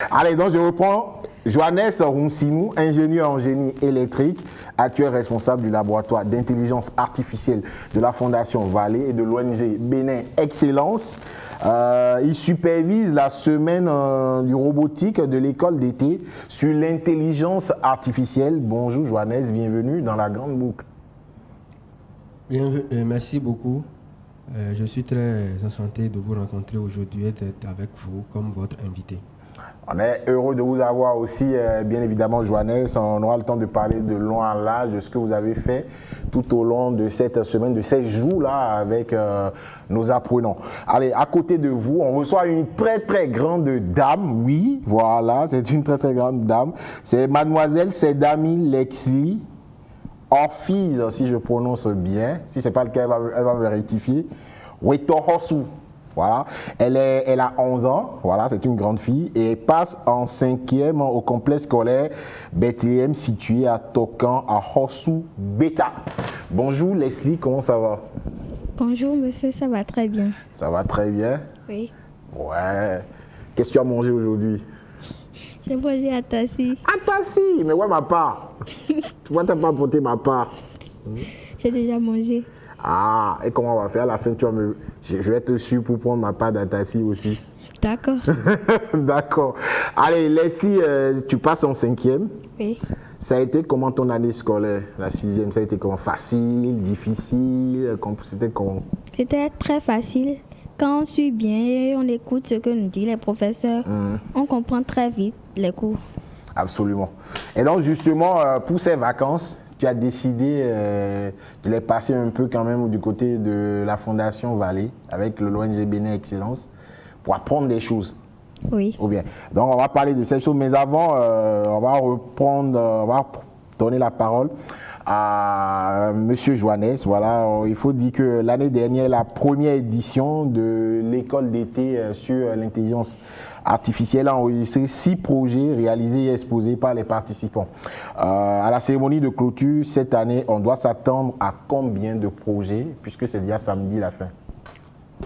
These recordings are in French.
Allez, donc je reprends. Johannes Roussinou, ingénieur en génie électrique, actuel responsable du laboratoire d'intelligence artificielle de la Fondation Vallée et de l'ONG Bénin Excellence. Il supervise la semaine du robotique de l'école d'été sur l'intelligence artificielle. Bonjour Johannes, bienvenue dans la grande boucle. Merci beaucoup. Je suis très enchanté de vous rencontrer aujourd'hui et d'être avec vous comme votre invité. On est heureux de vous avoir aussi, bien évidemment, Johannes. On aura le temps de parler de long en large de ce que vous avez fait tout au long de cette semaine, de ces jours-là avec nos apprenants. Allez, à côté de vous, on reçoit une très, très grande dame. Oui, voilà, c'est une très, très grande dame. C'est mademoiselle Sedami Lexli Orphiz, si je prononce bien. Si ce n'est pas le cas, elle va me rectifier. Wetohosu. Voilà. Elle a 11 ans, voilà, c'est une grande fille, et elle passe en 5e au complexe scolaire Bethléem situé à Tokan, à Hossou Beta. Bonjour Leslie, comment ça va? Bonjour monsieur, ça va très bien. Ça va très bien? Oui. Ouais. Qu'est-ce que tu as mangé aujourd'hui? J'ai mangé à Tassi. À Tassi? Mais ouais, ma part. Pourquoi tu n'as pas apporté ma part? J'ai déjà mangé. Ah, et comment on va faire? À la fin, je vais te suivre pour prendre ma part d'Atassi aussi. D'accord. D'accord. Allez, Leslie, tu passes en 5e. Oui. Ça a été comment ton année scolaire, la 6e? Ça a été comment? Facile, difficile? C'était comment? C'était très facile. Quand on suit bien et on écoute ce que nous disent les professeurs, on comprend très vite les cours. Absolument. Et donc justement, pour ces vacances, tu as décidé de les passer un peu quand même du côté de la Fondation Vallée avec l'ONG Bénin Excellence pour apprendre des choses. Oui. Ou bien. Donc on va parler de ces choses, mais avant, on va donner la parole à Monsieur Johannes. Voilà, il faut dire que l'année dernière, la première édition de l'école d'été sur l'intelligence artificielle a enregistré 6 projets réalisés et exposés par les participants. À la cérémonie de clôture, cette année, on doit s'attendre à combien de projets, puisque c'est déjà samedi la fin?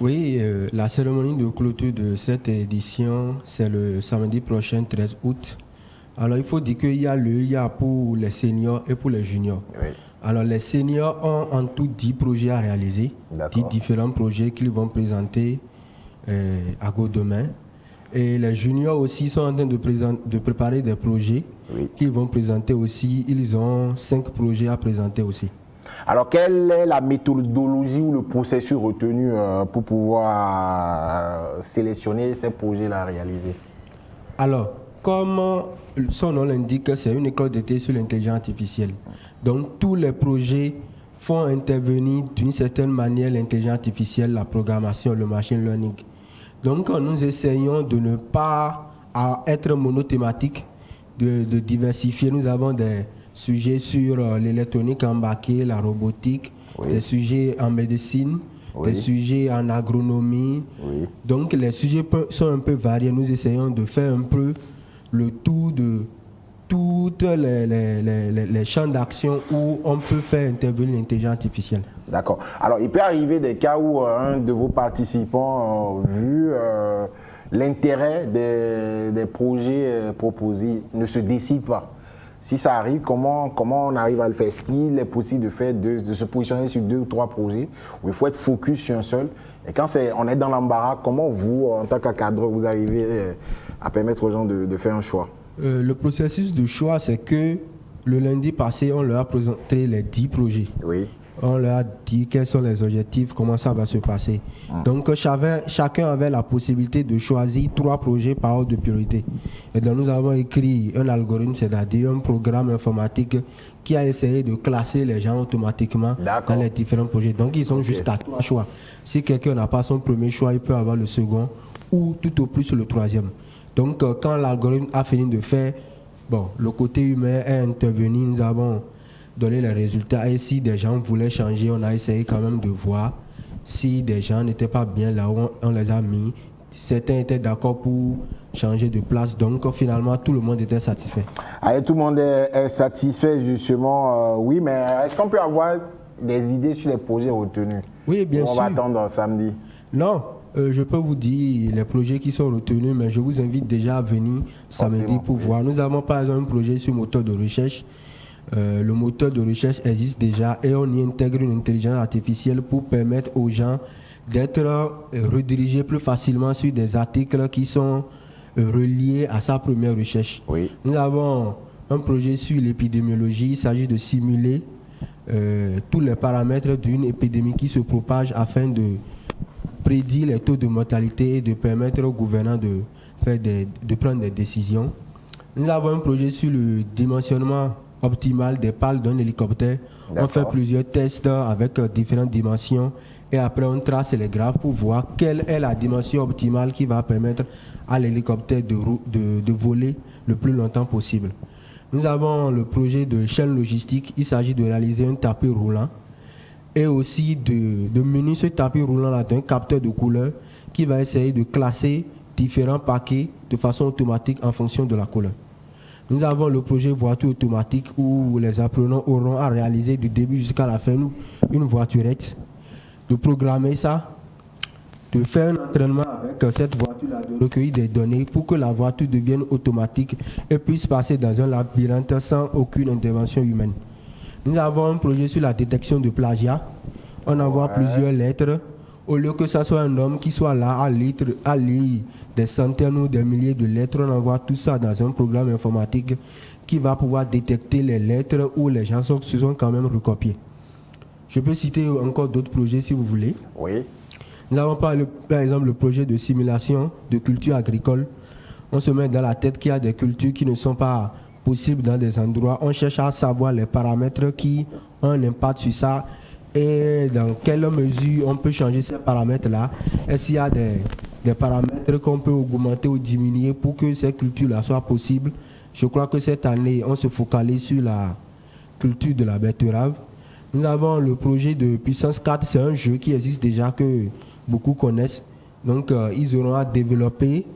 Oui, la cérémonie de clôture de cette édition, c'est le samedi prochain, 13 août. Alors, il faut dire qu'il y a pour les seniors et pour les juniors. Oui. Alors, les seniors ont en tout 10 projets à réaliser, 10 différents projets qu'ils vont présenter à Go demain. Et les juniors aussi sont en train de préparer des projets qu'ils vont présenter aussi. Ils ont 5 projets à présenter aussi. Alors, quelle est la méthodologie ou le processus retenu pour pouvoir sélectionner ces projets-là à réaliser? Alors, comme son nom l'indique, c'est une école d'été sur l'intelligence artificielle. Donc, tous les projets font intervenir d'une certaine manière l'intelligence artificielle, la programmation, le machine learning. Donc, nous essayons de ne pas être monothématique, de diversifier. Nous avons des sujets sur l'électronique embarquée, la robotique, des sujets en médecine, des sujets en agronomie. Donc, les sujets sont un peu variés. Nous essayons de faire un peu le tour de toutes les champs d'action où on peut faire intervenir l'intelligence artificielle. D'accord. Alors, il peut arriver des cas où un de vos participants, vu l'intérêt des projets proposés, ne se décide pas. Si ça arrive, comment on arrive à le faire? Est-ce qu'il est possible de se positionner sur 2 ou 3 projets où il faut être focus sur un seul? Et quand on est dans l'embarras, comment vous, en tant qu'encadreur, vous arrivez à permettre aux gens de faire un choix? Le processus de choix, c'est que le lundi passé, on leur a présenté les 10 projets. Oui. On leur a dit quels sont les objectifs, comment ça va se passer. Donc, chacun avait la possibilité de choisir 3 projets par ordre de priorité. Et donc, nous avons écrit un algorithme, c'est-à-dire un programme informatique qui a essayé de classer les gens automatiquement dans les différents projets. Donc, ils ont juste 3 choix. Si quelqu'un n'a pas son premier choix, il peut avoir le second ou tout au plus le 3e. Donc, quand l'algorithme a fini de faire, le côté humain est intervenu, nous avons donné les résultats. Et si des gens voulaient changer, on a essayé quand même de voir si des gens n'étaient pas bien là où on les a mis. Certains étaient d'accord pour changer de place. Donc, finalement, tout le monde était satisfait. Allez, tout le monde est satisfait, justement. Oui, mais est-ce qu'on peut avoir des idées sur les projets retenus? Oui, bien sûr. On va attendre samedi. Non. Je peux vous dire les projets qui sont retenus, mais je vous invite déjà à venir samedi pour voir. Nous avons par exemple un projet sur moteur de recherche. Le moteur de recherche existe déjà et on y intègre une intelligence artificielle pour permettre aux gens d'être redirigés plus facilement sur des articles qui sont reliés à sa première recherche. Oui. Nous avons un projet sur l'épidémiologie. Il s'agit de simuler tous les paramètres d'une épidémie qui se propage afin de prédire les taux de mortalité et de permettre aux gouvernants de prendre des décisions. Nous avons un projet sur le dimensionnement optimal des pales d'un hélicoptère. On fait plusieurs tests avec différentes dimensions et après on trace les graphes pour voir quelle est la dimension optimale qui va permettre à l'hélicoptère de voler le plus longtemps possible. Nous avons le projet de chaîne logistique. Il s'agit de réaliser un tapis roulant et aussi de munir ce tapis roulant-là d'un capteur de couleur qui va essayer de classer différents paquets de façon automatique en fonction de la couleur. Nous avons le projet voiture automatique où les apprenants auront à réaliser du début jusqu'à la fin une voiturette, de programmer ça, de faire un entraînement avec cette voiture-là, de recueillir des données pour que la voiture devienne automatique et puisse passer dans un labyrinthe sans aucune intervention humaine. Nous avons un projet sur la détection de plagiat. On envoie plusieurs lettres. Au lieu que ce soit un homme qui soit là à lire des centaines ou des milliers de lettres, on envoie tout ça dans un programme informatique qui va pouvoir détecter les lettres où les gens se sont quand même recopiés. Je peux citer encore d'autres projets si vous voulez. Oui. Nous avons par exemple le projet de simulation de culture agricole. On se met dans la tête qu'il y a des cultures qui ne sont pas possibles dans des endroits. On cherche à savoir les paramètres qui ont un impact sur ça et dans quelle mesure on peut changer ces paramètres-là. Est-ce qu'il y a des paramètres qu'on peut augmenter ou diminuer pour que ces cultures-là soient possibles. Je crois que cette année, on se focalise sur la culture de la betterave. Nous avons le projet de Puissance 4, c'est un jeu qui existe déjà que beaucoup connaissent. Donc, ils auront à développer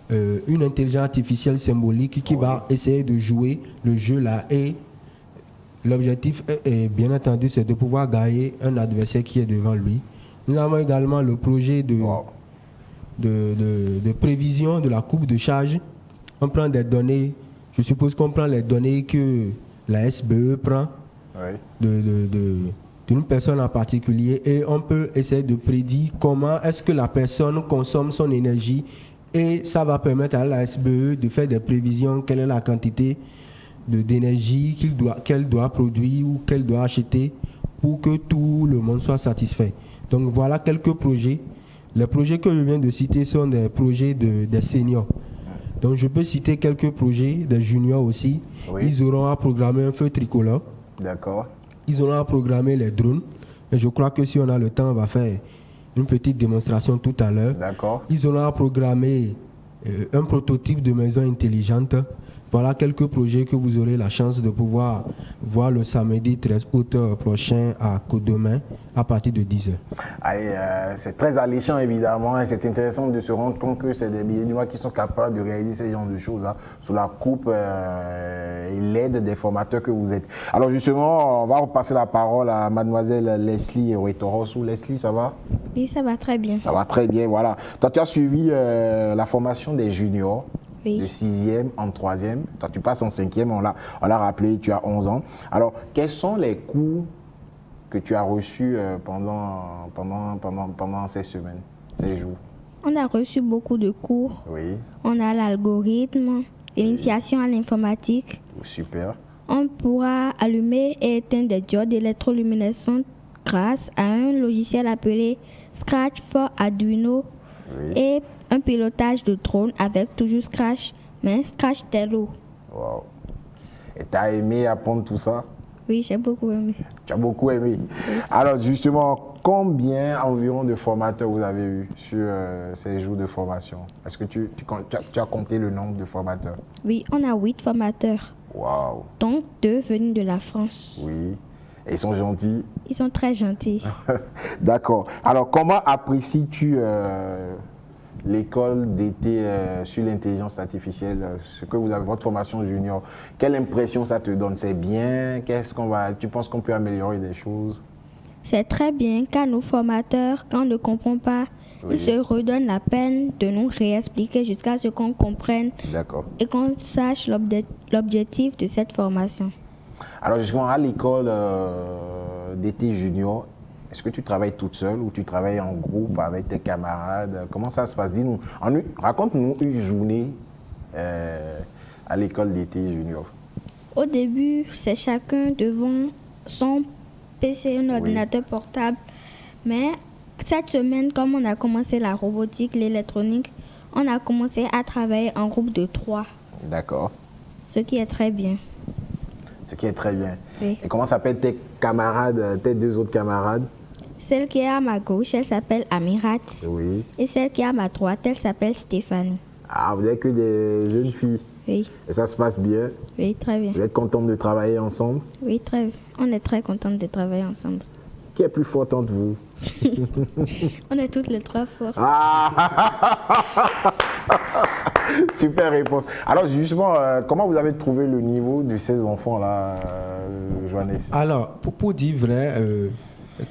une intelligence artificielle symbolique qui va essayer de jouer le jeu là. Et l'objectif, est, bien entendu, c'est de pouvoir gagner un adversaire qui est devant lui. Nous avons également le projet de prévision de la courbe de charge. On prend des données, je suppose qu'on prend les données que la SBE prend d'une personne en particulier et on peut essayer de prédire comment est-ce que la personne consomme son énergie et ça va permettre à la SBE de faire des prévisions, quelle est la quantité d'énergie qu'elle doit produire ou qu'elle doit acheter pour que tout le monde soit satisfait. Donc voilà quelques projets. Les projets que je viens de citer sont des projets des seniors. Donc je peux citer quelques projets des juniors aussi. Oui. Ils auront à programmer un feu tricolore. D'accord. Ils auront à programmer les drones. Et je crois que si on a le temps, on va faire une petite démonstration tout à l'heure. D'accord. Ils auront à programmer un prototype de maison intelligente. Voilà quelques projets que vous aurez la chance de pouvoir voir le samedi 13 août prochain à Côte-de-Main à partir de 10h. Allez, c'est très alléchant évidemment et c'est intéressant de se rendre compte que c'est des Béninois qui sont capables de réaliser ce genre de choses là, sous la coupe et l'aide des formateurs que vous êtes. Alors justement, on va repasser la parole à mademoiselle Leslie Ouettoros. Leslie, ça va? Oui, ça va très bien. Ça va très bien, voilà. Toi, tu as suivi la formation des juniors. Oui. De 6e en 3e. Toi, tu passes en 5e, on l'a rappelé, tu as 11 ans. Alors, quels sont les cours que tu as reçus pendant ces semaines, ces jours? On a reçu beaucoup de cours. Oui. On a l'algorithme, l'initiation à l'informatique. Super. On pourra allumer et éteindre des diodes électroluminescentes grâce à un logiciel appelé Scratch for Arduino. Oui. Et un pilotage de drone avec toujours Scratch, mais Scratch Tello. Wow. Et tu as aimé apprendre tout ça? Oui, j'ai beaucoup aimé. Tu as beaucoup aimé. Oui. Alors justement, combien environ de formateurs vous avez eu sur ces jours de formation? Est-ce que tu as compté le nombre de formateurs? Oui, on a 8 formateurs. Wow. Dont 2 venus de la France. Oui. Et ils sont gentils? Ils sont très gentils. D'accord. Alors, comment apprécies-tu l'école d'été sur l'intelligence artificielle, ce que vous avez, votre formation junior? Quelle impression ça te donne? C'est bien? Tu penses qu'on peut améliorer des choses? C'est très bien car nos formateurs, quand on ne comprend pas Ils se redonnent la peine de nous réexpliquer jusqu'à ce qu'on comprenne D'accord. et qu'on sache l'objectif de cette formation. Alors justement, à l'école d'été junior, est-ce que tu travailles toute seule ou tu travailles en groupe avec tes camarades? Comment ça se passe? Dis-nous, raconte-nous une journée à l'école d'été junior. Au début, c'est chacun devant son PC, un ordinateur portable. Mais cette semaine, comme on a commencé la robotique, l'électronique, on a commencé à travailler en groupe de 3. D'accord. Ce qui est très bien. Ce qui est très bien. Oui. Et comment s'appellent tes camarades, tes deux autres camarades? Celle qui est à ma gauche, elle s'appelle Amirat. Oui. Et celle qui est à ma droite, elle s'appelle Stéphanie. Ah, vous n'êtes que des jeunes filles. Oui. Et ça se passe bien? Oui, très bien. Vous êtes contentes de travailler ensemble? Oui, très bien. On est très contentes de travailler ensemble. Qui est plus forte entre vous? On est toutes les 3 fortes. Ah super réponse. Alors justement, comment vous avez trouvé le niveau de ces enfants-là, Johannes? Alors, pour dire vrai,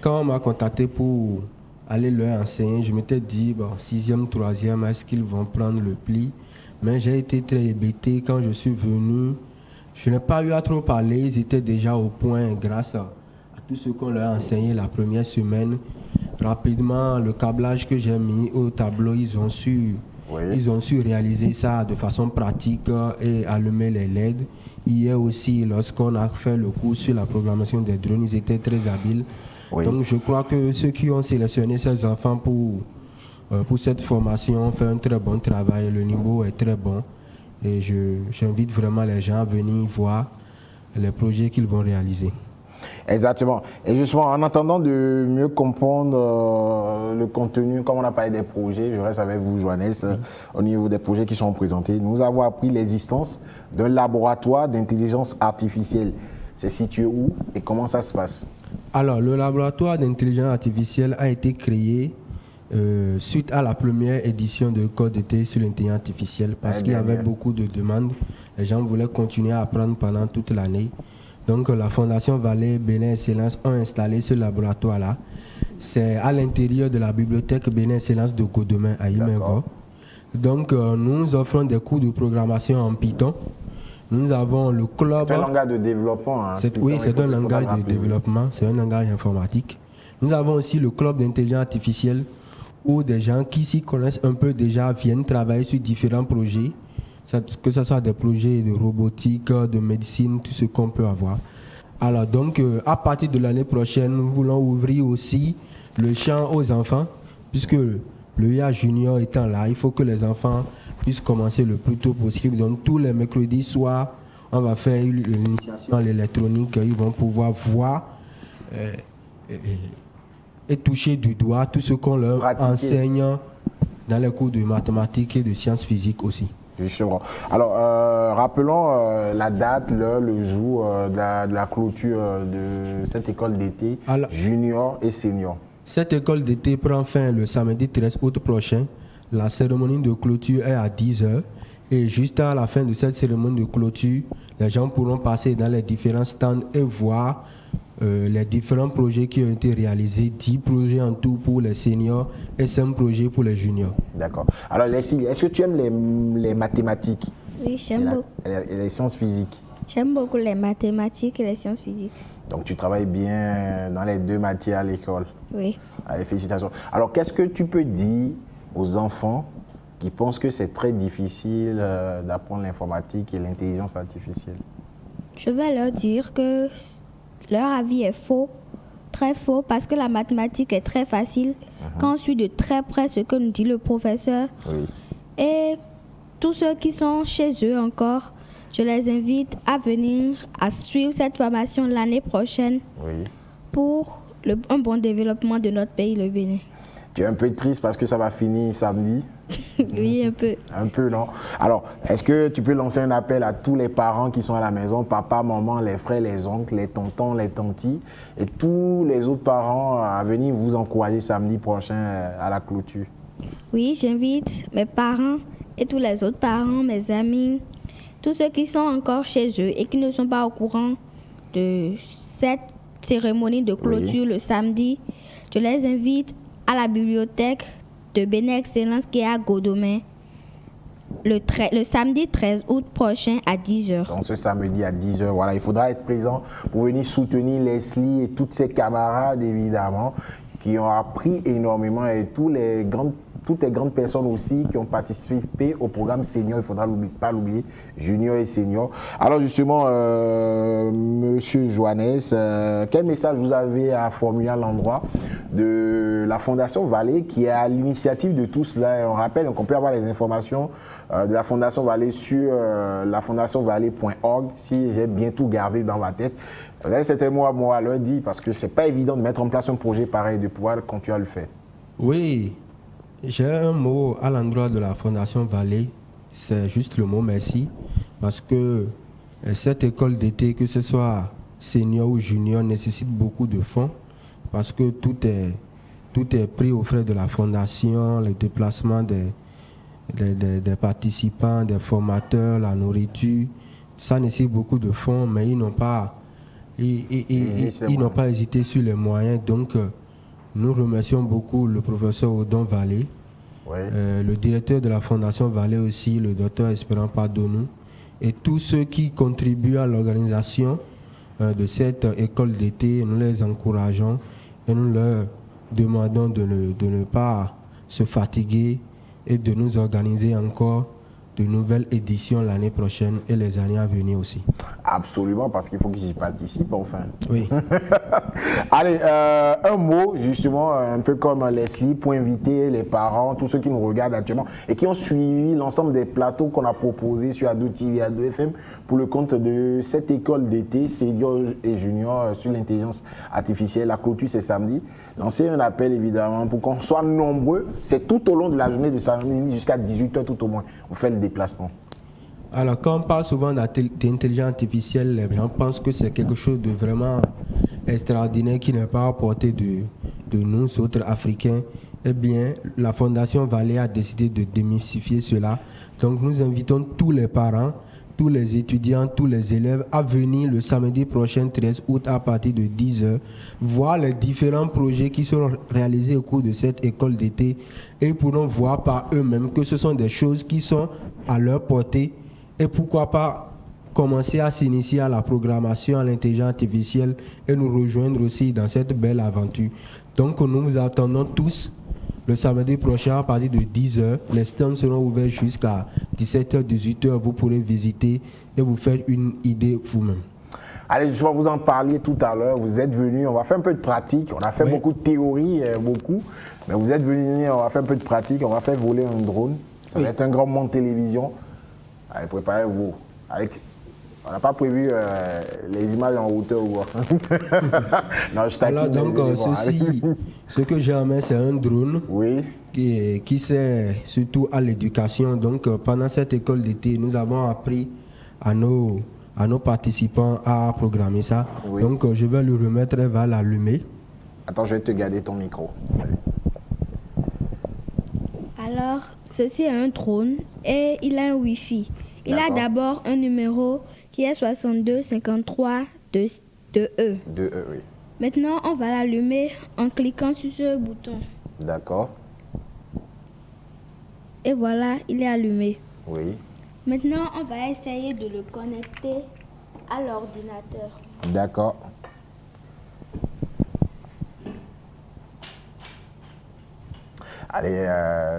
quand on m'a contacté pour aller leur enseigner, je m'étais dit, bon, 6e, 3e, est-ce qu'ils vont prendre le pli? Mais j'ai été très hébété quand je suis venu. Je n'ai pas eu à trop parler, ils étaient déjà au point grâce à tout ce qu'on leur a enseigné la première semaine. Rapidement, le câblage que j'ai mis au tableau, ils ont su réaliser ça de façon pratique et allumer les LED. Hier aussi, lorsqu'on a fait le cours sur la programmation des drones, ils étaient très habiles. Oui. Donc je crois que ceux qui ont sélectionné ces enfants pour cette formation ont fait un très bon travail. Le niveau est très bon. Et j'invite vraiment les gens à venir voir les projets qu'ils vont réaliser. Exactement. Et justement, en attendant de mieux comprendre le contenu, comme on a parlé des projets, je reste avec vous, Johannes, au niveau des projets qui sont présentés. Nous avons appris l'existence d'un laboratoire d'intelligence artificielle. C'est situé où et comment ça se passe? Alors, le laboratoire d'intelligence artificielle a été créé suite à la première édition de Code d'été sur l'intelligence artificielle parce qu'il y avait beaucoup de demandes. Les gens voulaient continuer à apprendre pendant toute l'année. Donc, la Fondation Valais Bénin Excellence a installé ce laboratoire-là. C'est à l'intérieur de la bibliothèque Bénin Excellence de Godemain à Imengo. Donc, nous offrons des cours de programmation en Python. Nous avons le club. C'est un langage de développement. Hein, oui, c'est un langage de développement, c'est un langage informatique. Nous avons aussi le club d'intelligence artificielle où des gens qui s'y connaissent un peu déjà viennent travailler sur différents projets. Que ce soit des projets de robotique, de médecine, tout ce qu'on peut avoir. Alors donc, à partir de l'année prochaine, nous voulons ouvrir aussi le champ aux enfants, puisque le IA Junior étant là, il faut que les enfants puissent commencer le plus tôt possible. Donc tous les mercredis soirs, on va faire l'initiation à l'électronique. Ils vont pouvoir voir et toucher du doigt tout ce qu'on leur enseigne dans les cours de mathématiques et de sciences physiques aussi. Justement. Alors, rappelons la date, l'heure, le jour de la clôture de cette école d'été junior et senior. Cette école d'été prend fin le samedi 13 août prochain. La cérémonie de clôture est à 10h. Et juste à la fin de cette cérémonie de clôture, les gens pourront passer dans les différents stands et voir les différents projets qui ont été réalisés. 10 projets en tout pour les seniors et 5 projets pour les juniors. D'accord. Alors, Leslie, est-ce que tu aimes les mathématiques? Oui, j'aime beaucoup. Et les sciences physiques? J'aime beaucoup les mathématiques et les sciences physiques. Donc, tu travailles bien dans les deux matières à l'école? Oui. Allez, félicitations. Alors, qu'est-ce que tu peux dire aux enfants qui pensent que c'est très difficile d'apprendre l'informatique et l'intelligence artificielle? Je vais leur dire que leur avis est faux, très faux, parce que la mathématique est très facile quand on suit de très près ce que nous dit le professeur. Oui. Et tous ceux qui sont chez eux encore, je les invite à venir à suivre cette formation l'année prochaine pour un bon développement de notre pays, le Bénin. Tu es un peu triste parce que ça va finir samedi? Oui, un peu. Un peu, non? Alors, est-ce que tu peux lancer un appel à tous les parents qui sont à la maison, papa, maman, les frères, les oncles, les tontons, les tantis, et tous les autres parents à venir vous encourager samedi prochain à la clôture? Oui, j'invite mes parents et tous les autres parents, mes amis, tous ceux qui sont encore chez eux et qui ne sont pas au courant de cette cérémonie de clôture le samedi. Je les invite à la bibliothèque de Bénin Excellence qui est à Godomain le samedi 13 août prochain à 10h. Donc ce samedi à 10h, voilà, il faudra être présent pour venir soutenir Leslie et toutes ses camarades évidemment qui ont appris énormément et toutes les grandes personnes aussi qui ont participé au programme senior, il ne faudra pas l'oublier, junior et senior. Alors justement, Monsieur Johannes, quel message vous avez à formuler à l'endroit de la Fondation Vallée qui est à l'initiative de tout cela? On rappelle qu'on peut avoir les informations de la Fondation Vallée sur lafondationvallée.org si j'ai bien tout gardé dans ma tête. Vous avez certains mots à moi à leur dire parce que c'est pas évident de mettre en place un projet pareil, de pouvoir continuer à le faire. Oui, j'ai un mot à l'endroit de la Fondation Vallée, c'est juste le mot merci, parce que cette école d'été, que ce soit senior ou junior, nécessite beaucoup de fonds, parce que tout est pris aux frais de la Fondation, les déplacements des participants, des formateurs, la nourriture, ça nécessite beaucoup de fonds, mais ils n'ont pas hésité sur les moyens. Donc, nous remercions beaucoup le professeur Odon Vallée, le directeur de la Fondation Vallée aussi, le docteur Espérant Pardonou, et tous ceux qui contribuent à l'organisation de cette école d'été. Nous les encourageons et nous leur demandons de ne pas se fatiguer et de nous organiser encore de nouvelles éditions l'année prochaine et les années à venir aussi. Absolument, parce qu'il faut qu'ils y participent enfin. Oui. Allez, un mot justement, un peu comme Leslie, pour inviter les parents, tous ceux qui nous regardent actuellement et qui ont suivi l'ensemble des plateaux qu'on a proposés sur Ado TV et Ado FM pour le compte de cette école d'été, senior et junior sur l'intelligence artificielle. La clôture c'est samedi. Lancer un appel évidemment pour qu'on soit nombreux. C'est tout au long de la journée de samedi jusqu'à 18h tout au moins. On fait le déplacement. Alors, quand on parle souvent d'intelligence artificielle, les gens pensent que c'est quelque chose de vraiment extraordinaire qui n'est pas à portée de nous autres Africains. Eh bien, la Fondation Vallée a décidé de démystifier cela. Donc, nous invitons tous les parents, tous les étudiants, tous les élèves à venir le samedi prochain 13 août à partir de 10h, voir les différents projets qui seront réalisés au cours de cette école d'été et pourront voir par eux-mêmes que ce sont des choses qui sont à leur portée et pourquoi pas commencer à s'initier à la programmation, à l'intelligence artificielle et nous rejoindre aussi dans cette belle aventure. Donc nous vous attendons tous le samedi prochain à partir de 10h. Les stands seront ouverts jusqu'à 17h, 18h. Vous pourrez visiter et vous faire une idée vous-même. Allez, je vais vous en parler tout à l'heure. Vous êtes venus, on va faire un peu de pratique. On a fait beaucoup de théorie, mais vous êtes venus, on va faire un peu de pratique. On va faire voler un drone. Ça va être un grand monde télévision. Allez, préparez-vous. On n'a pas prévu les images en hauteur. Non, je t'inquiète. Alors, donc, ce que j'ai en main, c'est un drone qui sert surtout à l'éducation. Donc, pendant cette école d'été, nous avons appris à nos participants à programmer ça. Donc, je vais lui remettre, elle va l'allumer. Attends, je vais te garder ton micro. Alors, ceci est un drone et il a un Wi-Fi. Il a d'abord un numéro qui est 62 53 2E. 2E, oui. Maintenant, on va l'allumer en cliquant sur ce bouton. D'accord. Et voilà, il est allumé. Oui. Maintenant, on va essayer de le connecter à l'ordinateur. D'accord. Allez,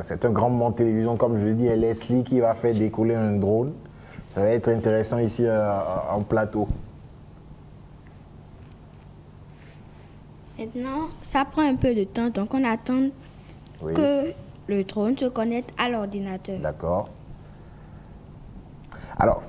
c'est un grand moment de télévision, comme je l'ai dit, et Leslie qui va faire décoller un drone. Ça va être intéressant ici en plateau. Maintenant, ça prend un peu de temps, donc on attend que le drone se connecte à l'ordinateur. D'accord. Alors,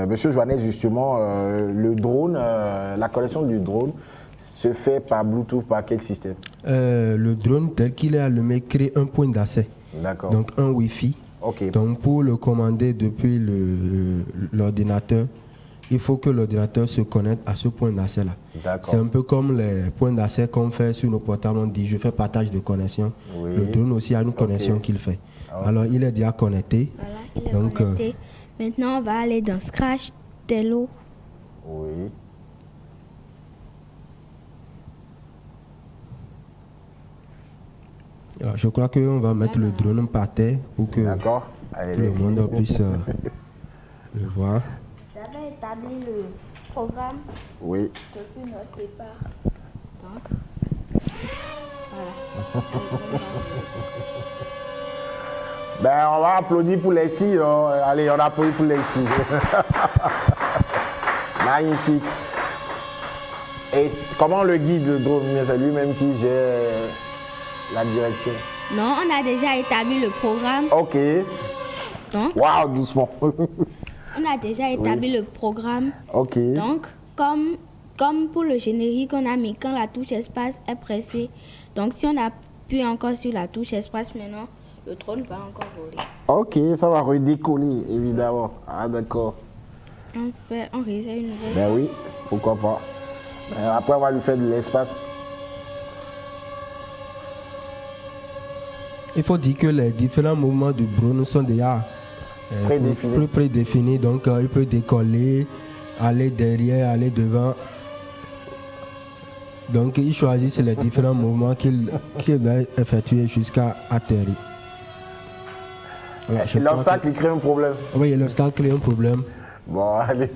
Monsieur Johannes, justement, le drone, la connexion du drone se fait par Bluetooth, par quel système? Le drone tel qu'il est allumé crée un point d'accès. D'accord. Donc un Wi-Fi. Ok. Donc pour le commander depuis l'ordinateur, il faut que l'ordinateur se connecte à ce point d'accès-là. C'est un peu comme les points d'accès qu'on fait sur nos portables. On dit je fais partage de connexion. Le drone aussi a une connexion qu'il fait. Alors il est déjà connecté. Voilà, il est connecté. Maintenant on va aller dans Scratch Tello. Oui. Alors, je crois qu'on va mettre le drone par terre pour que D'accord. Allez, tout le laisse-y. monde puisse le voir. J'avais établi le programme Oui. depuis notre départ. Donc, voilà. Ben, on va applaudir pour Leslie. Oh. Allez, on applaudit pour Leslie. Magnifique. Et comment le guide de drone, c'est lui-même qui gère la direction? Non, on a déjà établi le programme. Ok. Donc, Waouh, doucement. on a déjà établi le programme. Ok. Donc, comme pour le générique, on a mis quand la touche espace est pressée. Donc, si on appuie encore sur la touche espace maintenant, le drone va encore voler. Ok, ça va redécoller, évidemment. Ah, d'accord. On réserve une nouvelle. Ben oui, pourquoi pas. Ben, après, on va lui faire de l'espace. Il faut dire que les différents mouvements du drone sont déjà Prédéfinis. prédéfinis. Donc, il peut décoller, aller derrière, aller devant. Donc, il choisit les différents mouvements qu'il va effectuer jusqu'à atterrir. Voilà, je crois L'obstacle, il crée un problème. que- Oui, l'obstacle crée un problème. Bon, allez.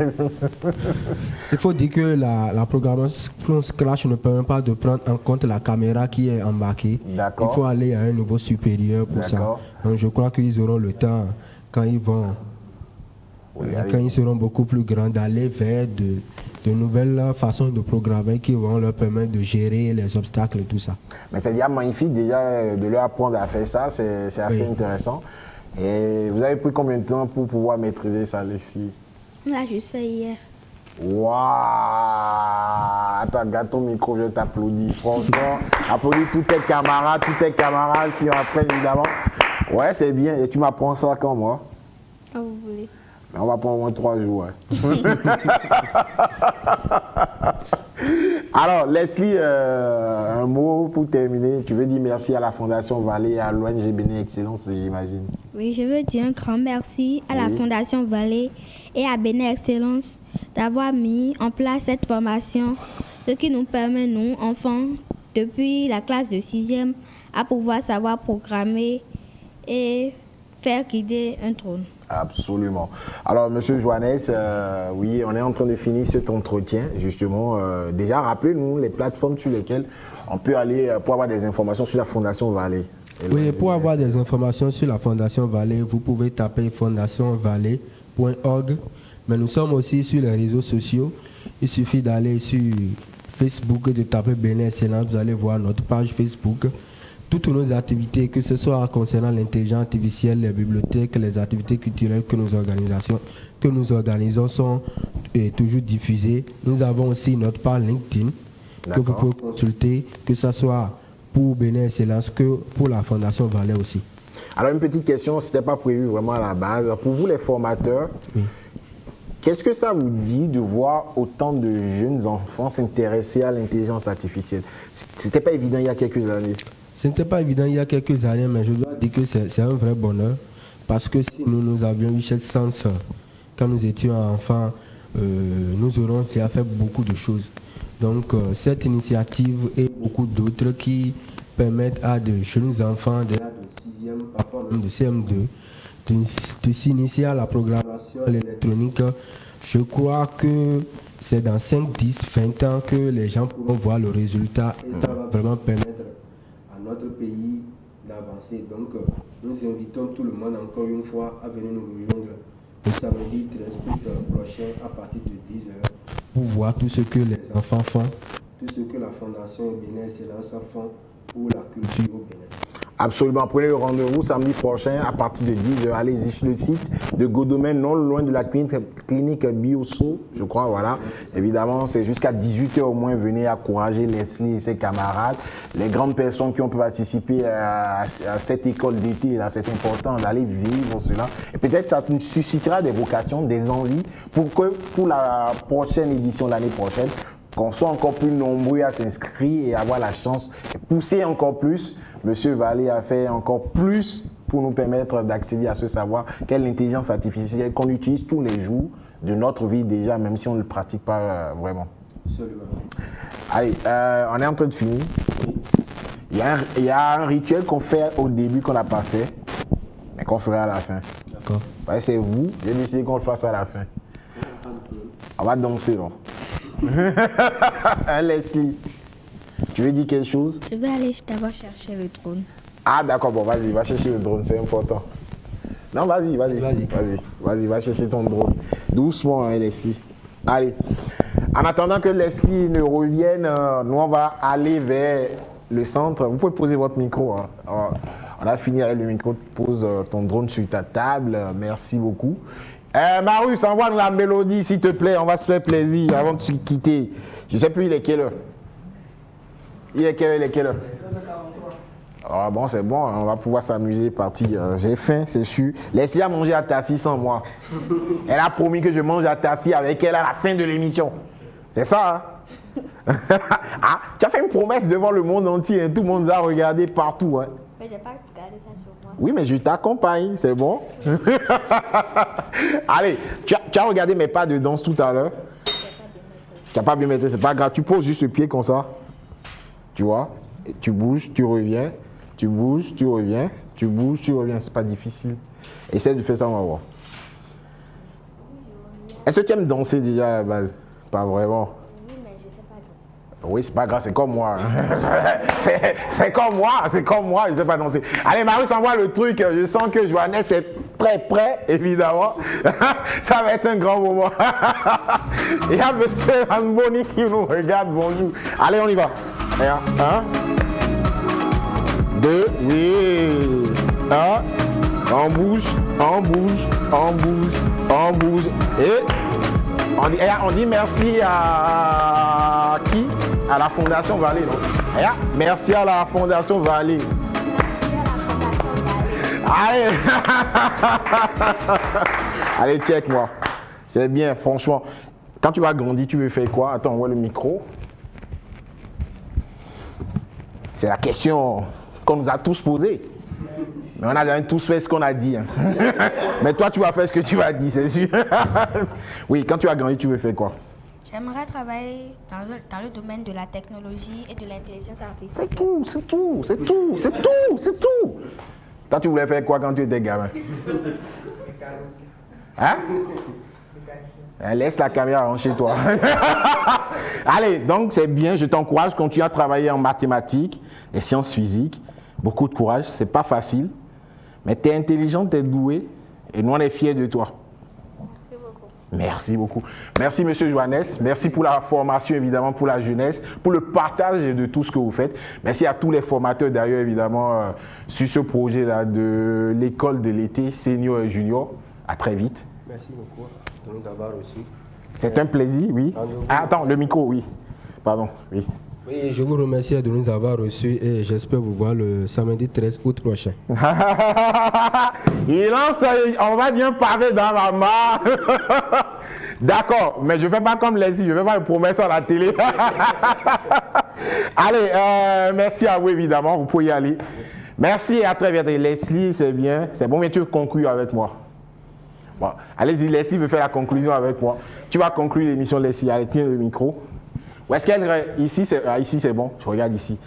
Il faut dire que la programmation Scratch ne permet pas de prendre en compte la caméra qui est embarquée. D'accord. Il faut aller à un niveau supérieur pour ça. D'accord. Donc je crois qu'ils auront le temps, quand ils vont, quand ils seront beaucoup plus grands, d'aller vers de nouvelles façons de programmer qui vont leur permettre de gérer les obstacles et tout ça. Mais c'est bien magnifique déjà de leur apprendre à faire ça, c'est assez Oui. intéressant. Et vous avez pris combien de temps pour pouvoir maîtriser ça, Alexis? On l'a juste fait hier. Waouh! Attends, garde ton micro, je t'applaudis. Franchement, applaudis tous tes camarades qui en apprennent évidemment. Ouais, c'est bien. Et tu m'apprends ça quand moi? Quand vous voulez. Mais on va prendre au moins 3 jours. Ouais. Alors, Leslie, un mot pour terminer. Tu veux dire merci à la Fondation Vallée et à l'ONG Bénin Excellence, j'imagine. Oui, je veux dire un grand merci à la Oui. Fondation Vallée et à Bénin Excellence d'avoir mis en place cette formation, ce qui nous permet, nous, enfants, depuis la classe de 6e, à pouvoir savoir programmer et faire guider un drone. Absolument. Alors, Monsieur Joannes, oui, on est en train de finir cet entretien, justement. Déjà, rappelez-nous les plateformes sur lesquelles on peut aller pour avoir des informations sur la Fondation Vallée. Oui, pour avoir des informations sur la Fondation Vallée, vous pouvez taper fondationvallée.org. Mais nous sommes aussi sur les réseaux sociaux. Il suffit d'aller sur Facebook et de taper Bénin Excellence. Vous allez voir notre page Facebook. Toutes nos activités, que ce soit concernant l'intelligence artificielle, les bibliothèques, les activités culturelles que nous organisons sont toujours diffusées. Nous avons aussi notre page LinkedIn que vous pouvez consulter, que ce soit pour Bénin Excellence que pour la Fondation Vallée aussi. Alors, une petite question, ce n'était pas prévu vraiment à la base. Pour vous, les formateurs, Oui. qu'est-ce que ça vous dit de voir autant de jeunes enfants s'intéresser à l'intelligence artificielle? Ce n'était pas évident il y a quelques années. Ce n'était pas évident il y a quelques années, mais je dois dire que c'est un vrai bonheur. Parce que si nous avions eu cette chance quand nous étions enfants, nous aurions déjà fait beaucoup de choses. Donc cette initiative et beaucoup d'autres qui permettent à de jeunes enfants de 6e, parfois même de CM2, de s'initier à la programmation électronique. Je crois que c'est dans 5, 10, 20 ans que les gens pourront voir le résultat et ça va vraiment permettre à notre pays d'avancer. Donc, nous invitons tout le monde encore une fois à venir nous rejoindre le samedi 13 août prochain à partir de 10h pour voir tout ce que les enfants font, tout ce que la Fondation Bénin Excellence font pour la culture au Bénin. Absolument. Prenez le rendez-vous samedi prochain à partir de 10h. Allez-y sur le site de Godomaine, non loin de la clinique Bioso, je crois. Voilà. Évidemment, c'est jusqu'à 18h au moins. Venez encourager Leslie et ses camarades. Les grandes personnes qui ont pu participer à cette école d'été, là, c'est important d'aller vivre cela. Et peut-être ça suscitera des vocations, des envies pour que pour la prochaine édition, l'année prochaine, qu'on soit encore plus nombreux à s'inscrire et avoir la chance de pousser encore plus. Monsieur Vallée a fait encore plus pour nous permettre d'accéder à ce savoir qu'est l'intelligence artificielle qu'on utilise tous les jours de notre vie déjà, même si on ne le pratique pas vraiment. Absolument. Allez, on est en train de finir. Il y a un rituel qu'on fait au début qu'on n'a pas fait, mais qu'on fera à la fin. D'accord. Ouais, c'est vous, j'ai décidé qu'on le fasse à la fin. On va danser, non? Hein, Leslie? Tu veux dire quelque chose? Je vais aller d'abord chercher le drone. Ah, d'accord, bon, vas-y, va chercher le drone, c'est important. Non, vas-y, va chercher ton drone. Doucement, hein, Leslie. Allez. En attendant que Leslie ne revienne, nous, on va aller vers le centre. Vous pouvez poser votre micro. Hein. On a fini avec le micro. Pose ton drone sur ta table. Merci beaucoup. Marius, envoie-nous la mélodie, s'il te plaît. On va se faire plaisir avant de se quitter. Je ne sais plus, il est quelle heure? Il est quelle heure? Ah bon, c'est bon, on va pouvoir s'amuser, partir. J'ai faim, c'est sûr. Laissez-la manger à Tassi sans moi. Elle a promis que je mange à Tassi avec elle à la fin de l'émission. C'est ça, hein? Ah, tu as fait une promesse devant le monde entier, hein? Tout le monde nous a regardé partout. Hein? Mais j'ai pas regardé ça sur moi. Oui, mais je t'accompagne, c'est bon? Allez, tu as regardé mes pas de danse tout à l'heure? Tu n'as pas bien mettre, c'est pas grave. Tu poses juste le pied comme ça. Tu vois? Et tu bouges, tu reviens. Tu bouges, tu reviens. Tu bouges, tu reviens. C'est pas difficile. Essaye de faire ça, on va voir. Est-ce que tu aimes danser déjà à la base? Pas vraiment. Oui, mais je sais pas danser. Oui, c'est pas grave, c'est comme moi. c'est comme moi, je sais pas danser. Allez, Marius, envoie le truc. Je sens que Johannes est très prêt, évidemment. Ça va être un grand moment. Il y a M. Amboni qui nous regarde, bonjour. Allez, on y va. Et un, deux, oui. Un, on bouge, on bouge, on bouge, on bouge. Et on dit merci à qui? À la Fondation Vallée, non? Merci à la Fondation Vallée. Allez. Allez, check-moi. C'est bien, franchement. Quand tu vas grandir, tu veux faire quoi? Attends, on voit le micro. C'est la question qu'on nous a tous posée. Mais on a tous fait ce qu'on a dit. Hein. Mais toi, tu vas faire ce que tu vas dire, c'est sûr. Oui, quand tu vas grandir, tu veux faire quoi? J'aimerais travailler dans le domaine de la technologie et de l'intelligence artificielle. C'est tout. Toi, tu voulais faire quoi quand tu étais gamin? Hein? Laisse la caméra chez toi. Allez, donc c'est bien, je t'encourage, continue à travailler en mathématiques, les sciences physiques. Beaucoup de courage, c'est pas facile. Mais tu es intelligente, tu es douée, et nous on est fiers de toi. Merci beaucoup. Merci beaucoup. Merci Monsieur Johannes, merci pour la formation évidemment, pour la jeunesse, pour le partage de tout ce que vous faites. Merci à tous les formateurs d'ailleurs évidemment sur ce projet-là de l'école de l'été senior et junior. À très vite. Merci beaucoup de nous avoir reçus. C'est un plaisir, oui. Ah, attends, le micro, oui. Pardon, oui. Oui, je vous remercie de nous avoir reçus et j'espère vous voir le samedi 13 août prochain. Il lance, on va dire, un pavé dans la mare. D'accord, mais je ne fais pas comme Leslie, je ne fais pas une promesse à la télé. Allez, merci à vous évidemment, vous pouvez y aller. Merci et à très vite. Leslie, c'est bien, c'est bon, mais tu veux conclure avec moi. Bon, allez-y, Leslie veut faire la conclusion avec moi. Tu vas conclure l'émission, Leslie. Allez, tiens le micro. Où est-ce qu'elle... Ici, c'est bon. Je regarde ici.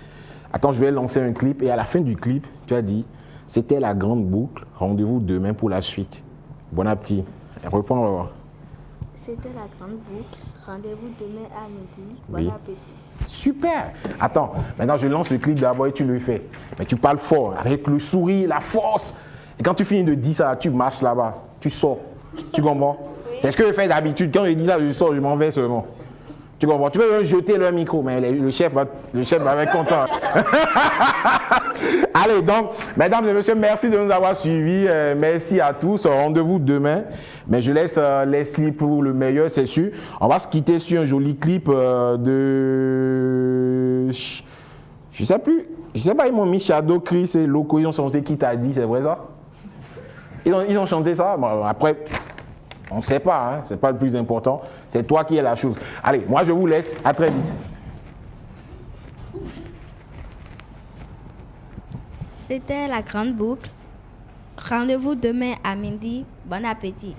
Attends, je vais lancer un clip. Et à la fin du clip, tu as dit, c'était la grande boucle. Rendez-vous demain pour la suite. Bon appétit. Reprends, on va voir. C'était la grande boucle. Rendez-vous demain à midi. Bon Oui. appétit. Super. Attends, maintenant je lance le clip d'abord et tu le fais. Mais tu parles fort, avec le sourire, la force. Et quand tu finis de dire ça, tu marches là-bas. Tu sors. Tu comprends? Oui. C'est ce que je fais d'habitude. Quand je dis ça, je sors, je m'en vais seulement. Tu comprends? Tu peux leur jeter leur micro, mais le chef va être content. Allez, donc, mesdames et messieurs, merci de nous avoir suivis. Merci à tous. Rendez-vous demain. Mais je laisse Leslie pour le meilleur, c'est sûr. On va se quitter sur un joli clip de... Je sais plus. Je sais pas, ils m'ont mis Shadow, Chris et Loco. Ils ont chanté Qui t'a dit, c'est vrai ça? Ils ont chanté ça. Bon, après, on ne sait pas, hein, c'est pas le plus important. C'est toi qui es la chose. Allez, moi je vous laisse. À très vite. C'était la grande boucle. Rendez-vous demain à midi. Bon appétit.